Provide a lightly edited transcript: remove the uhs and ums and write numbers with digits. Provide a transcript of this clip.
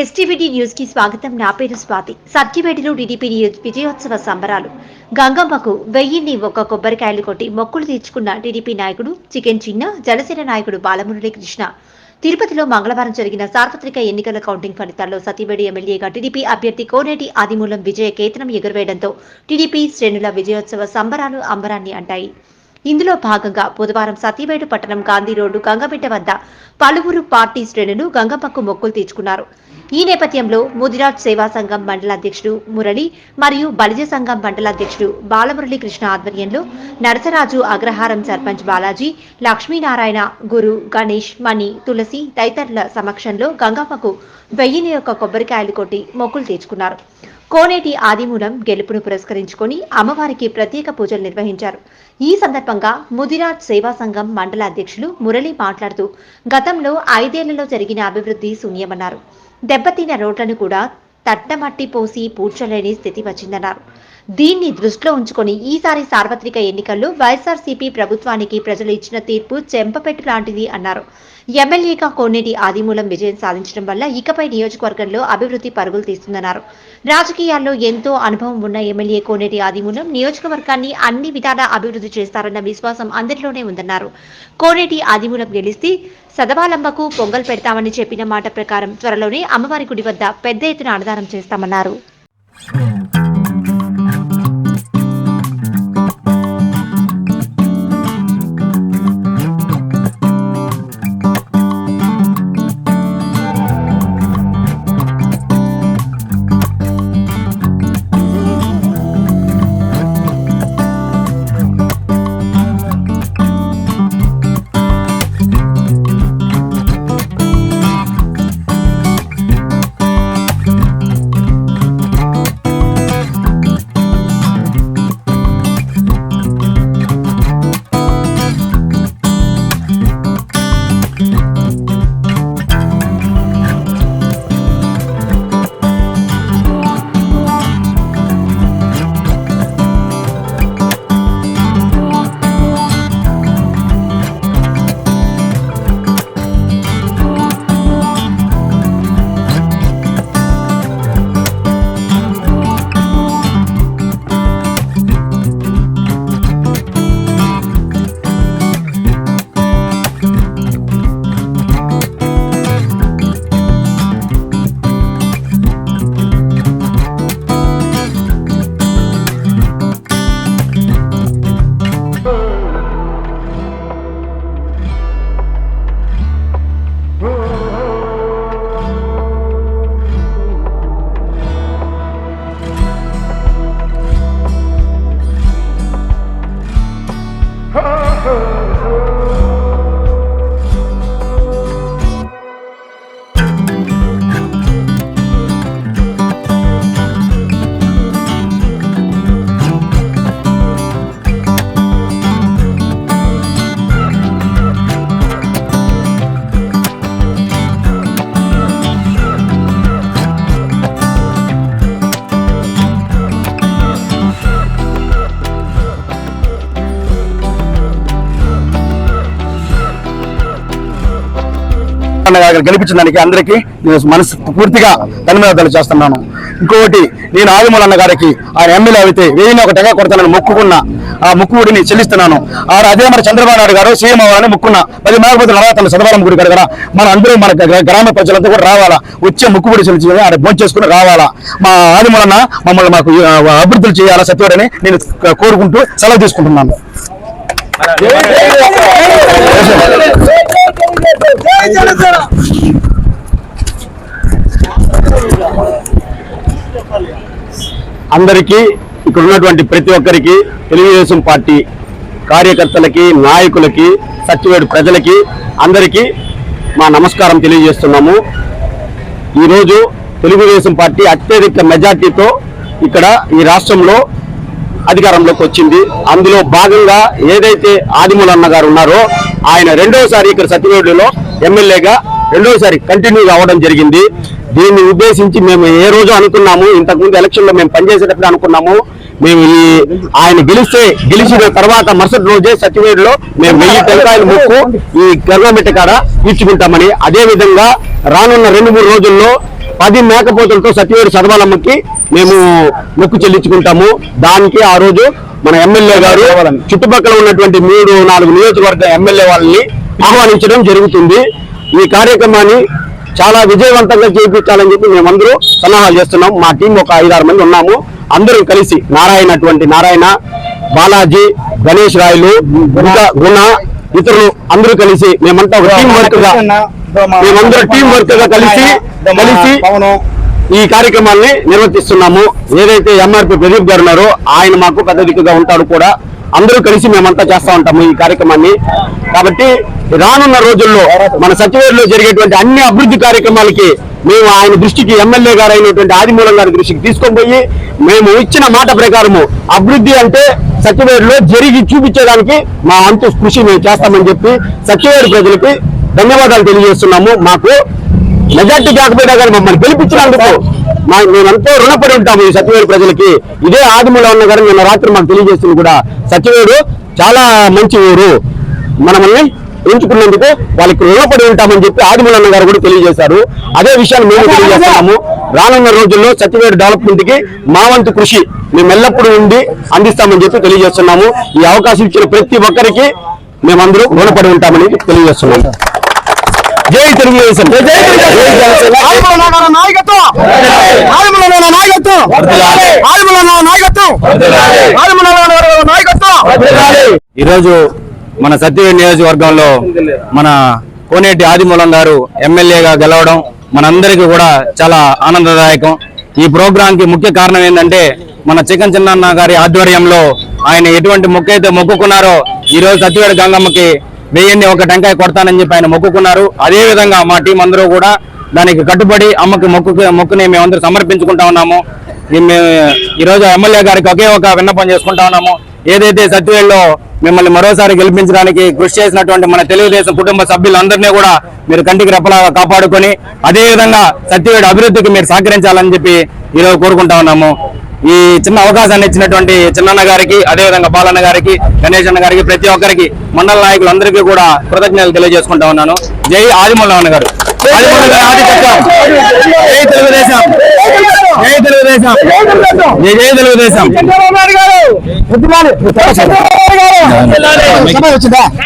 ఎస్టీవీటీ news కి స్వాగతం. నా పేరు స్వాతి. సత్యవేటలో టీడీపీ విజయోత్సవ సంబరాలు. గంగమ్మకు 1001 కొబ్బరికాయలు కొట్టి మొక్కులు తీర్చుకున్న టీడీపీ నాయకుడు చికెన్ చిన్న, జనసేన నాయకుడు బాలమురళీ కృష్ణ. తిరుపతిలో మంగళవారం జరిగిన సార్వత్రిక ఎన్నికల కౌంటింగ్ ఫలితాల్లో సత్యవేడి ఎమ్మెల్యేగా టీడీపీ అభ్యర్థి కోనేటి ఆదిమూలం విజయ కేతనం ఎగురవేయడంతో టీడీపీ శ్రేణుల విజయోత్సవ సంబరాలు అంబరాన్ని అంటాయి. ఇందులో భాగంగా బుధవారం సత్యవేడు పట్టణం గాంధీ రోడ్డు గంగమిట్ట వద్ద పలువురు పార్టీ శ్రేణులు గంగమ్మకు మొక్కులు తీర్చుకున్నారు. ఈ నేపథ్యంలో ముదిరాజ్ సేవా సంఘం మండల అధ్యక్షుడు మురళి మరియు బలిజ సంఘం మండల అధ్యక్షుడు బాలమురళీ కృష్ణ ఆధ్వర్యంలో నరసరాజు, అగ్రహారం సర్పంచ్ బాలాజీ, లక్ష్మీనారాయణ, గురు, గణేష్, మణి, తులసి తదితరుల సమక్షంలో గంగమ్మకు 1001 కొబ్బరికాయలు కొట్టి మొక్కులు తీర్చుకున్నారు. కోనేటి ఆదిమూలం గెలుపును పురస్కరించుకొని అమ్మవారికి ప్రత్యేక పూజలు నిర్వహించారు. ఈ సందర్భంగా ముదిరాజ్ సేవా సంఘం మండల అధ్యక్షులు మురళి మాట్లాడుతూ గతంలో 5 ఏళ్లలో జరిగిన అభివృద్ధి శూన్యమన్నారు. దెబ్బతిన్న రోడ్లను కూడా తట్టమట్టి పోసి పూడ్చలేని స్థితి వచ్చిందన్నారు. దీన్ని దృష్టిలో ఉంచుకొని ఈసారి సార్వత్రిక ఎన్నికల్లో వైఎస్ఆర్సీపీ ప్రభుత్వానికి ప్రజలు ఇచ్చిన తీర్పు చెంపపెట్టు లాంటిది అన్నారు. ఎమ్మెల్యేగా కోనేటి ఆదిమూలం విజయం సాధించడం వల్ల ఇకపై నియోజకవర్గంలో అభివృద్ధి పరుగులు తీస్తుందన్నారు. రాజకీయాల్లో ఎంతో అనుభవం ఉన్న ఎమ్మెల్యే కోనేటి ఆదిమూలం నియోజకవర్గాన్ని అన్ని విధాలా అభివృద్ధి చేస్తారన్న విశ్వాసం అందరిలోనే ఉందన్నారు. కోనేటి ఆదిమూలం గెలిస్తే సదవాలంబకు పొంగల్ పెడతామని చెప్పిన మాట ప్రకారం త్వరలోనే అమ్మవారి గుడి వద్ద పెద్ద ఎత్తున అన్నదానం చేస్తామన్నారు. గెలిపించడానికి అందరికీ మనస్ఫూర్తిగా ధన్యవాదాలు చేస్తున్నాను. ఇంకొకటి, నేను ఆదిమూలన్న గారికి ఆయన ఎమ్మెల్యే అయితే 1001 టెగా కొడతానని మొక్కుకున్న ఆ మొక్కుడిని చెల్లిస్తున్నాను. అదే మన చంద్రబాబు నాయుడు గారు సీఎం అవ్వాలని మొక్కున్న 10 మేకపోతే నడవతల సదవరం గుడి కదా మన అందరూ మన గ్రామ ప్రజలంతా కూడా రావాలా, వచ్చే మొక్కుబడి చెల్లించి ఆయన భోజనం చేసుకుని రావాలా. మా ఆదిమూలన్న మమ్మల్ని మాకు అభివృద్ధులు చేయాలా సత్యవాడని నేను కోరుకుంటూ సెలవు తీసుకుంటున్నాను. అందరికీ, ఇక్కడ ఉన్నటువంటి ప్రతి ఒక్కరికి, తెలుగుదేశం పార్టీ కార్యకర్తలకి, నాయకులకి, సత్యవేడు ప్రజలకి అందరికీ మా నమస్కారం తెలియజేస్తున్నాము. ఈరోజు తెలుగుదేశం పార్టీ అత్యధిక మెజార్టీతో ఇక్కడ ఈ రాష్ట్రంలో అధికారంలోకి వచ్చింది. అందులో భాగంగా ఏదైతే ఆదిమూలన్న గారు ఉన్నారో ఆయన రెండోసారి ఇక్కడ సత్యవేడులో ఎమ్మెల్యేగా రెండోసారి కంటిన్యూగా అవ్వడం జరిగింది. దీన్ని ఉద్దేశించి మేము ఏ రోజు అనుకున్నాము, ఇంతకుముందు ఎలక్షన్లో మేము పనిచేసేటప్పుడు అనుకున్నాము, మేము ఆయన గెలిచిన తర్వాత మరుసటి రోజే సత్యవేడులో మేము 1000 టెంకాయల ముక్కు ఈ గంగమిట్ట కాడ తీర్చుకుంటామని, అదే విధంగా రానున్న 2-3 రోజుల్లో 10 మేకపోతులతో సత్యవేడు సదబాలమ్మకి మేము మొక్కు చెల్లించుకుంటాము. దానికి ఆ రోజు మన ఎమ్మెల్యే గారు చుట్టుపక్కల ఉన్నటువంటి 3-4 నియోజకవర్గ ఎమ్మెల్యే వాళ్ళని ఆహ్వానించడం జరుగుతుంది. ఈ కార్యక్రమాన్ని చాలా విజయవంతంగా చేయించాలని చెప్పి మేమందరూ సన్నాహాలు చేస్తున్నాం. మా టీం ఒక 5-6 మంది ఉన్నాము. అందరూ కలిసి నారాయణ, బాలాజీ, గణేష్ రాయలు, గుణ, ఇతరులు అందరూ కలిసి మేమంతా ఒక టీం వర్క్ గా కలిసి ఈ కార్యక్రమాన్ని నిర్వర్తిస్తున్నాము. ఏదైతే ఎంఆర్పి ప్రదీప్ గారు ఉన్నారో ఆయన మాకు పెద్ద దిక్కుగా ఉంటాడు కూడా. అందరూ కలిసి మేమంతా చేస్తా ఉంటాము ఈ కార్యక్రమాన్ని. కాబట్టి రానున్న రోజుల్లో మన సత్యవేడులో జరిగేటువంటి అన్ని అభివృద్ధి కార్యక్రమాలకి మేము ఆయన దృష్టికి, ఎమ్మెల్యే గారు అయినటువంటి ఆదిమూలం గారి దృష్టికి తీసుకొని పోయి మేము ఇచ్చిన మాట ప్రకారము అభివృద్ధి అంటే సత్యవేడులో జరిగి చూపించేదానికి మా అంతు కృషి మేము చేస్తామని చెప్పి సత్యవేడు ప్రజలకి ధన్యవాదాలు తెలియజేస్తున్నాము. మాకు మెజార్టీ కాకపోయినా కానీ మమ్మల్ని గెలిపించినందుకు మేమెంతో రుణపడి ఉంటాము ఈ సత్యవేడు ప్రజలకి. ఇదే ఆదిమూలం అన్న గారు నిన్న రాత్రి మాకు తెలియజేస్తుంది కూడా, సత్యవేడు చాలా మంచి ఊరు, మనల్ని ఎంచుకున్నందుకు వాళ్ళకి రుణపడి ఉంటామని చెప్పి ఆదిమూలం అన్న గారు కూడా తెలియజేశారు. అదే విషయాన్ని మేము తెలియజేస్తున్నాము. రానున్న రోజుల్లో సత్యవేడు డెవలప్మెంట్ కి మా వంతు కృషి మేము ఎల్లప్పుడూ ఉండి అందిస్తామని చెప్పి తెలియజేస్తున్నాము. ఈ అవకాశం ఇచ్చిన ప్రతి ఒక్కరికి మేమందరూ రుణపడి ఉంటామని తెలియజేస్తున్నాము. జై తెలుగుదేశం, ఈరోజు మన సత్యవేడు నియోజకవర్గంలో మన కోనేటి ఆదిమూలం గారు ఎమ్మెల్యేగా గెలవడం మనందరికీ కూడా చాలా ఆనందదాయకం. ఈ ప్రోగ్రాం కి ముఖ్య కారణం ఏంటంటే మన చికెన్ చిన్నన్న గారి ఆధ్వర్యంలో ఆయన ఎటువంటి మొక్కు అయితే మొక్కుకున్నారో ఈ రోజు సత్యవేడు గంగమ్మకి 1001 టెంకాయ కొడతానని చెప్పి ఆయన మొక్కుకున్నారు. అదే విధంగా మా టీం అందరూ కూడా దానికి కట్టుబడి అమ్మకి మొక్కుని మేమందరూ సమర్పించుకుంటా ఉన్నాము. ఈ రోజు ఎమ్మెల్యే గారికి ఒకే ఒక విన్నపం చేసుకుంటా ఉన్నాము. ఏదైతే సత్యవేడులో మిమ్మల్ని మరోసారి గెలిపించడానికి కృషి చేసినటువంటి మన తెలుగుదేశం కుటుంబ సభ్యులందరినీ కూడా మీరు కంటికి రెప్పలాగా కాపాడుకొని అదే విధంగా సత్యవేడు అభివృద్ధికి మీరు సహకరించాలని చెప్పి ఈరోజు కోరుకుంటా ఉన్నాము. ఈ చిన్న అవకాశాన్ని ఇచ్చినటువంటి చిన్నన్న గారికి, అదేవిధంగా బాలన్న గారికి, గణేష్ అన్న గారికి, ప్రతి ఒక్కరికి మండల నాయకులందరికీ కూడా కృతజ్ఞతలు తెలియజేసుకుంటా ఉన్నాను. జై ఆదిమూలం అన్న గారు, ఆదిమూలం గారి ఆధిపత్యం, జై తెలుగుదేశం, జై తెలుగుదేశం, జై తెలుగుదేశం.